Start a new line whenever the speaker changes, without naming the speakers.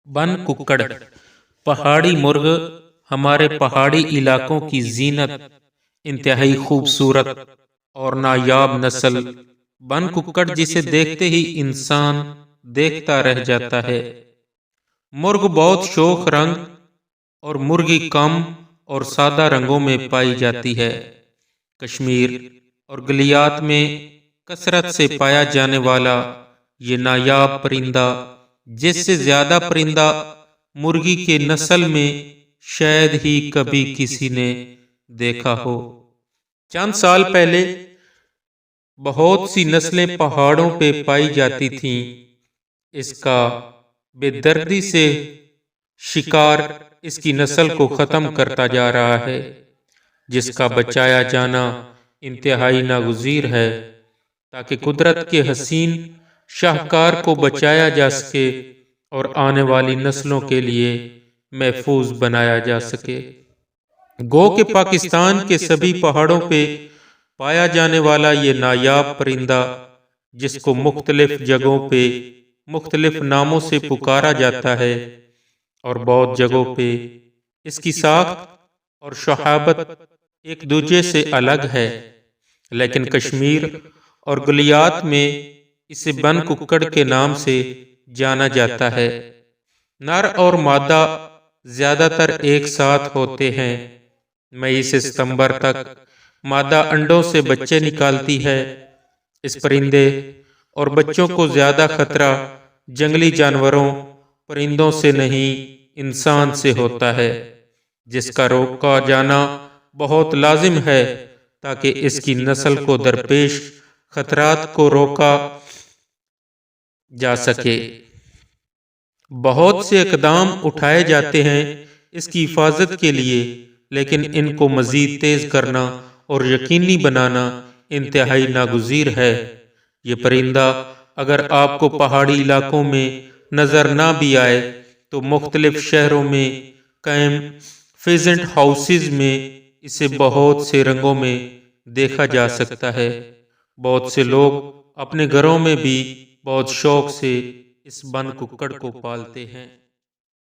بن ککڑ پہاڑی مرغ ہمارے پہاڑی علاقوں کی زینت، انتہائی خوبصورت اور نایاب نسل بن ککڑ جسے دیکھتے ہی انسان دیکھتا رہ جاتا ہے۔ مرغ بہت شوخ رنگ اور مرغی کم اور سادہ رنگوں میں پائی جاتی ہے۔ کشمیر اور گلیات میں کثرت سے پایا جانے والا یہ نایاب پرندہ، جس سے زیادہ پرندہ مرغی کے نسل میں شاید ہی کبھی کسی نے دیکھا ہو۔ چند سال پہلے بہت سی نسلیں پہاڑوں پہ پائی جاتی تھیں۔ اس کا بے دردی سے شکار اس کی نسل کو ختم کرتا جا رہا ہے، جس کا بچایا جانا انتہائی ناگزیر ہے تاکہ قدرت کے حسین شاہکار کو بچایا جا سکے اور آنے والی نسلوں کے لیے محفوظ بنایا جا سکے۔ گو کہ پاکستان کے سبھی پہاڑوں پہ پایا جانے والا یہ نایاب پرندہ، جس کو مختلف جگہوں پہ مختلف ناموں سے پکارا جاتا ہے اور بہت جگہوں پہ اس کی ساخت اور شہابت ایک دوسرے سے الگ ہے، لیکن کشمیر اور گلیات میں اسے بن ککڑ کے نام سے جانا جاتا ہے۔ نر اور مادہ زیادہ تر ایک ساتھ ہوتے ہیں۔ مئی سے ستمبر تک مادہ انڈوں سے بچے نکالتی ہے۔ اس پرندے اور بچوں کو زیادہ خطرہ جنگلی جانوروں، پرندوں سے نہیں، انسان سے ہوتا ہے، جس کا روکا جانا بہت لازم ہے تاکہ اس کی نسل کو درپیش خطرات کو روکا جا سکے۔ بہت سے اقدام اٹھائے جاتے ہیں اس کی حفاظت کے لیے، لیکن ان کو مزید تیز کرنا اور یقینی بنانا انتہائی ناگزیر ہے۔ یہ پرندہ اگر آپ کو پہاڑی علاقوں میں نظر نہ بھی آئے تو مختلف شہروں میں قائم فیزنٹ ہاؤسز میں اسے بہت سے رنگوں میں دیکھا جا سکتا ہے۔ بہت سے لوگ اپنے گھروں میں بھی بہت شوق سے اس بن ککڑ کو پالتے ہیں۔